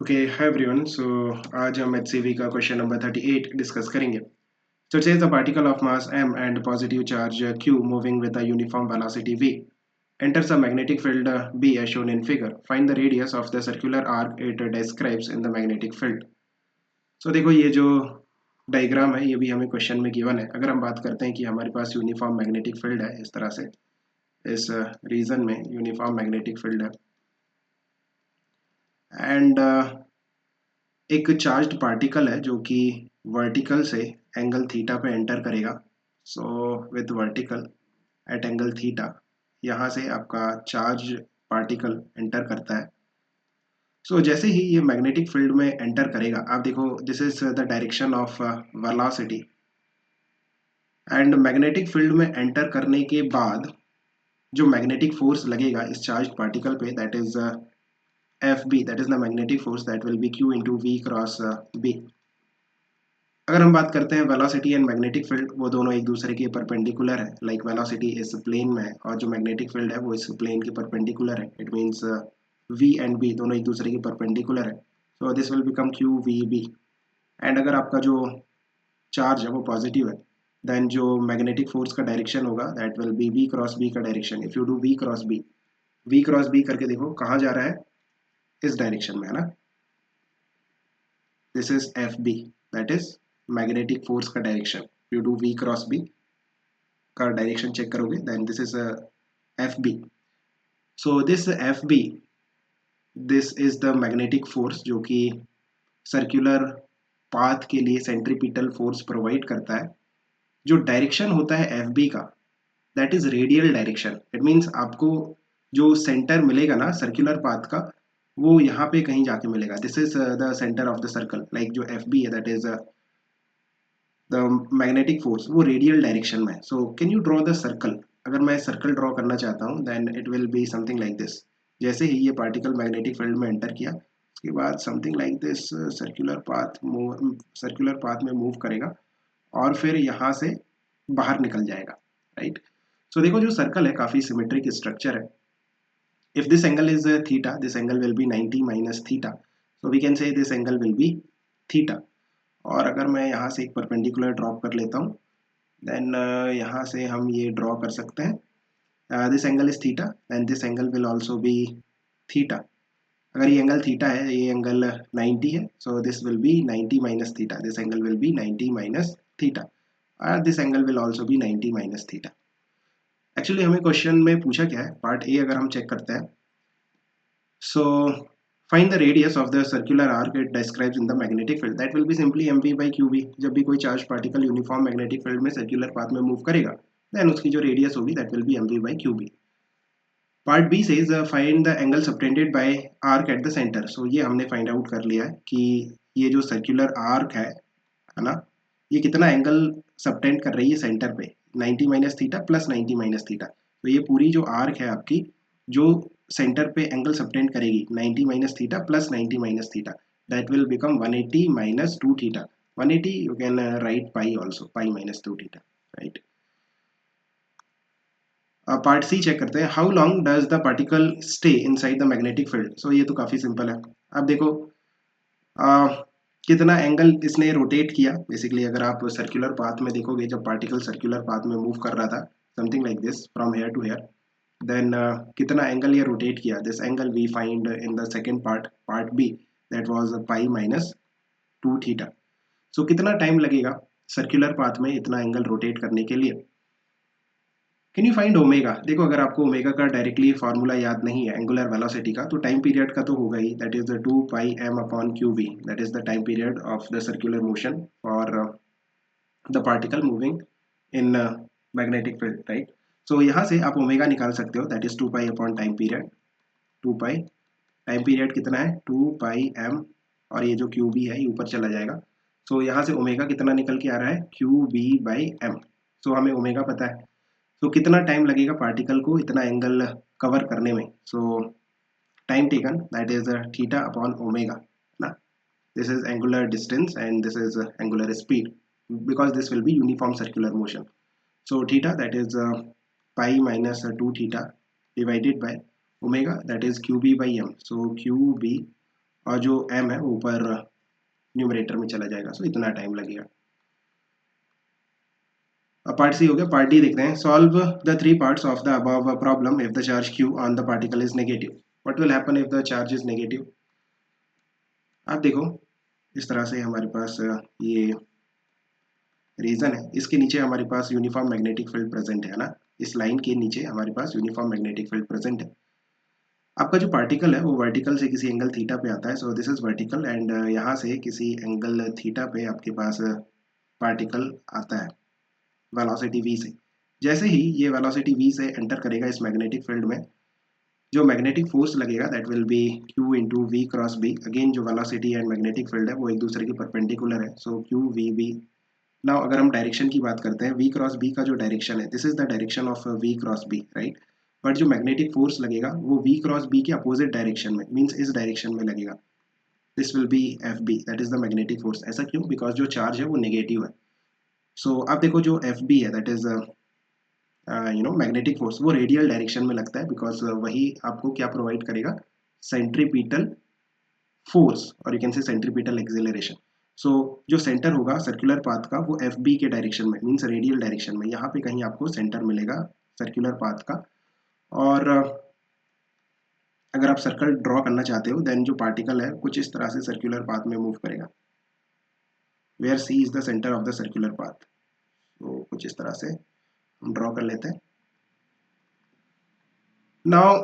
Okay hi everyone. सो आज हम HCV का क्वेश्चन नंबर 38 डिस्कस करेंगे। So it says a particle of mass m and positive charge q moving with a uniform velocity v enters a magnetic field B as shown in figure. Find the radius of the circular arc it describes in the magnetic field. So देखो ये जो diagram है ये भी हमें question में given है। अगर हम बात करते हैं कि हमारे पास यूनिफॉर्म मैग्नेटिक फील्ड है, इस तरह से इस रीजन में यूनिफॉर्म मैग्नेटिक फील्ड है एंड एक चार्ज्ड पार्टिकल है जो कि वर्टिकल से एंगल थीटा पे एंटर करेगा। So with vertical eight angle theta यहाँ से आपका चार्ज पार्टिकल एंटर करता है। सो जैसे ही ये मैग्नेटिक फील्ड में एंटर करेगा, आप देखो this is the direction of velocity and magnetic field में एंटर करने के बाद जो मैग्नेटिक फोर्स लगेगा इस चार्ज पार्टिकल पे, that is FB, that is the magnetic force that will be Q into V cross B। अगर हम बात करते हैं वेलोसिटी एंड मैग्नेटिक फील्ड, वो दोनों एक दूसरे के परपेंडिकुलर है। लाइक वेलोसिटी इस प्लेन में है और जो मैग्नेटिक फील्ड है वो इस प्लेन के परपेंडिकुलर है। It means V and B दोनों एक दूसरे के परपेंडिकुलर है। So this will become QVB। And अगर आपका जो चार्ज है वो पॉजिटिव है, देन जो मैग्नेटिक फोर्स का डायरेक्शन होगा that will B V cross B का direction. If you do V cross B करके देखो कहाँ जा रहा है, इस डायरेक्शन में है ना। This is FB, that is magnetic force का direction. You do V cross B का डायरेक्शन चेक करोगे, then this is FB। So this FB, this is the magnetic force जो कि सर्कुलर पाथ के लिए सेंट्रीपिटल फोर्स प्रोवाइड करता है। जो डायरेक्शन होता है FB का, that is radial direction. It means आपको जो सेंटर मिलेगा ना सर्कुलर पाथ का, वो यहाँ पे कहीं जाके मिलेगा। This is the centre of the circle. Like जो FB है that is the magnetic force, वो रेडियल डायरेक्शन में है। So can you draw the circle. अगर मैं सर्कल ड्रॉ करना चाहता हूँ then it will be something like this. जैसे ही ये पार्टिकल मैग्नेटिक फील्ड में एंटर किया, उसके बाद something like this circular path में मूव करेगा और फिर यहाँ से बाहर निकल जाएगा, राइट। सो देखो जो सर्कल है काफ़ी सिमेट्रिक स्ट्रक्चर है। If this angle is theta, this angle will be 90 minus theta. So we can say this angle will be theta. और अगर मैं यहाँ से एक परपेंडिकुलर ड्रॉप कर लेता हूँ, देन यहाँ से हम ये ड्रॉ कर सकते हैं this angle is theta and this angle will also be theta. अगर ये एंगल थीटा है, ये एंगल 90 है, so this will be 90 minus theta. This angle will be 90 minus theta और this angle will also be 90 minus theta. Actually हमें question में पूछा क्या है, पार्ट ए अगर हम चेक करते हैं। So find the radius of the circular arc it describes in the magnetic field. That will be simply mv by qb। जब भी कोई charge particle uniform magnetic field में सर्कुलर पाथ में move करेगा, देन उसकी जो रेडियस होगी that will be mv by qb। Part B says find the angle subtended by arc at the centre. So ये हमने फाइंड आउट कर लिया है कि ये जो सर्कुलर आर्क है ना, ये कितना एंगल सबटेंड कर रही है सेंटर पे, 90 minus theta plus 90 minus theta. तो ये पूरी जो आर्क है आपकी, जो सेंटर पे एंगल सबटेंड करेगी 90 minus theta plus 90 minus theta, that will become 180 minus 2 theta. 180 you can write pi also, pi minus 2 theta, right. Part C check करते हैं। How long does the particle stay inside the magnetic field. So ये तो काफ़ी simple है। अब देखो कितना angle इसने रोटेट किया। बेसिकली अगर आप सर्कुलर पाथ में देखोगे, जब पार्टिकल सर्कुलर पाथ में मूव कर रहा था something like this from here to here, then कितना एंगल ये रोटेट किया, this angle we find in the second part B, that was pi minus 2 theta. So कितना टाइम लगेगा सर्कुलर पाथ में इतना एंगल रोटेट करने के लिए। Can you find omega. देखो अगर आपको ओमेगा का डायरेक्टली फार्मूला याद नहीं है एंगुलर वेलोसिटी का, तो टाइम पीरियड का तो होगा ही, that is the 2 pi m upon qv, that is the time period of the circular motion for the particle moving in magnetic field, right. So यहाँ से आप ओमेगा निकाल सकते हो, that is 2 pi upon time period. 2 pi time period कितना है, 2 pi m, और ये जो qb है ये ऊपर चला जाएगा। सो यहाँ से ओमेगा कितना निकल के आ रहा है, qb बाई m। सो हमें ओमेगा पता है, तो कितना टाइम लगेगा पार्टिकल को इतना एंगल कवर करने में। So time taken that is theta upon omega ना। This is angular distance and this is angular speed, because this will be uniform circular motion. So theta that is pi minus 2 theta divided by omega that is Q B by M. So Q B और जो m है वो ऊपर numerator में चला जाएगा, सो इतना time लगेगा। अब पार्ट सी हो गया। पार्ट डी देखते हैं। Solve the 3 parts of the above problem if the charge q on the particle is negative. What will happen if the charge is negative? आप देखो इस तरह से हमारे पास ये रीजन है, इसके नीचे हमारे पास यूनिफॉर्म मैग्नेटिक फील्ड प्रेजेंट है ना, इस लाइन के नीचे हमारे पास यूनिफॉर्म मैग्नेटिक फील्ड प्रेजेंट है। आपका जो पार्टिकल है वो वर्टिकल से किसी एंगल थीटा पे आता है, so this is vertical, and यहाँ से किसी एंगल थीटा पे आपके पास पार्टिकल आता है वेलोसिटी v से। जैसे ही ये वेलोसिटी v से एंटर करेगा इस मैग्नेटिक फील्ड में, जो मैग्नेटिक फोर्स लगेगा that will be q into v cross b. Again जो वेलोसिटी एंड मैग्नेटिक फील्ड है वो एक दूसरे के परपेंडिकुलर है, so q v b। Now अगर हम डायरेक्शन की बात करते हैं, v क्रॉस b का जो डायरेक्शन है, this is the direction of v cross b, right. But जो मैग्नेटिक फोर्स लगेगा वो v क्रॉस b के अपोजिट डायरेक्शन में, मीन्स इस डायरेक्शन में लगेगा। This will be F B, that is the magnetic force. ऐसा क्यों? बिकॉज जो चार्ज है वो नेगेटिव है। सो आप देखो जो एफ बी है दैट इज मैग्नेटिक फोर्स, वो रेडियल डायरेक्शन में लगता है, बिकॉज वही आपको क्या प्रोवाइड करेगा? सेंट्रीपिटल फोर्स, और you can say centripetal acceleration. So जो सेंटर होगा सर्कुलर पाथ का वो एफ बी के डायरेक्शन में, मीन्स रेडियल डायरेक्शन में, यहाँ पे कहीं आपको सेंटर मिलेगा सर्कुलर पाथ का। और अगर आप सर्कल ड्रॉ करना चाहते हो देन जो पार्टिकल है कुछ इस तरह से सर्कुलर पाथ में मूव करेगा, where C is the centre of the circular path. तो कुछ इस तरह से हम ड्रॉ कर लेते हैं। नाउ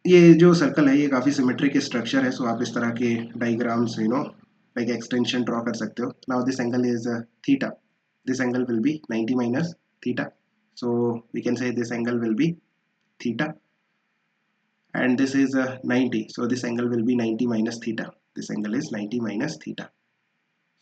ये जो सर्कल है ये काफ़ी सिमेट्रिक स्ट्रक्चर है, सो आप इस तरह के डायग्राम्स लाइक एक्सटेंशन ड्रॉ कर सकते हो। Now this angle is theta, this angle will be 90 minus theta, so we can say this angle will be theta, and this is 90, so this angle will be 90 minus theta, this angle is 90 minus theta।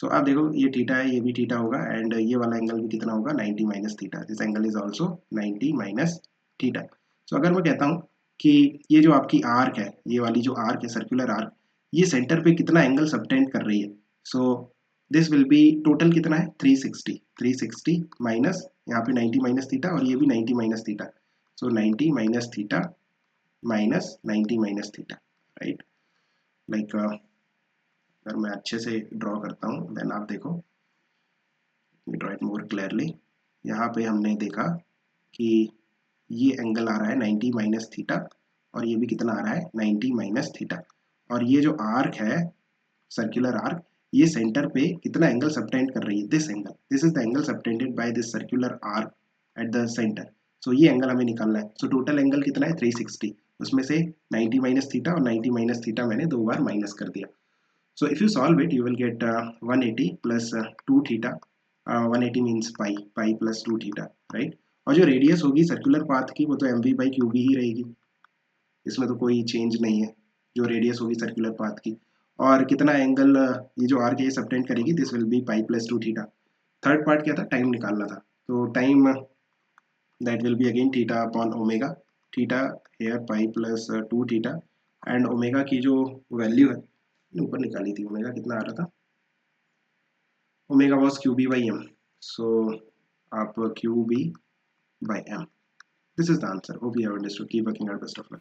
so आप देखो ये theta है, ये भी theta होगा, and ये वाला angle भी कितना होगा? 90 minus theta, this angle is also 90 minus theta. So अगर मैं कहता हूँ कि ये जो आपकी आर्क है, ये वाली जो आर्क है सर्कुलर आर्क, ये सेंटर पे कितना एंगल सबटेंड कर रही है? So this will B total कितना है? 360 माइनस यहाँ पे 90 माइनस थीटा, और ये भी 90 माइनस थीटा, सो 90 minus theta minus 90 minus theta, right. Like अगर मैं अच्छे से ड्रॉ करता हूँ देन आप देखो, ड्रॉ इट मोर क्लियरली। यहाँ पे हमने देखा कि ये एंगल आ रहा है 90 माइनस थीटा, और ये भी कितना आ रहा है? 90 माइनस थीटा। और ये जो आर्क है सर्कुलर आर्क, ये सेंटर पे कितना एंगल सबटेंड कर रही है? This angle, this is the angle subtended by this circular arc at the centre. So ये एंगल हमें निकालना है। सो टोटल एंगल कितना है? 360, उसमें से 90 माइनस थीटा और 90 माइनस थीटा मैंने 2 बार माइनस कर दिया। So if you solve it you will get 180 plus 2 theta, 180 means pi plus 2 theta, right. और जो रेडियस होगी सर्कुलर पाथ की वो तो M V by Q B ही रहेगी, इसमें तो कोई चेंज नहीं है, जो रेडियस होगी सर्कुलर पाथ की। और कितना एंगल ये जो आर्क है ये सबटेंड करेगी? This will be pi plus 2 theta. Third part क्या था? टाइम निकालना था, तो time that will be again theta upon omega, theta here pi plus 2 theta, and omega की जो वैल्यू है ऊपर निकाली थी, ओमेगा कितना आ रहा था? Omega was Q B by M, so आप Q B by M, this is the answer. Hope you have understood, keep working out, best of luck.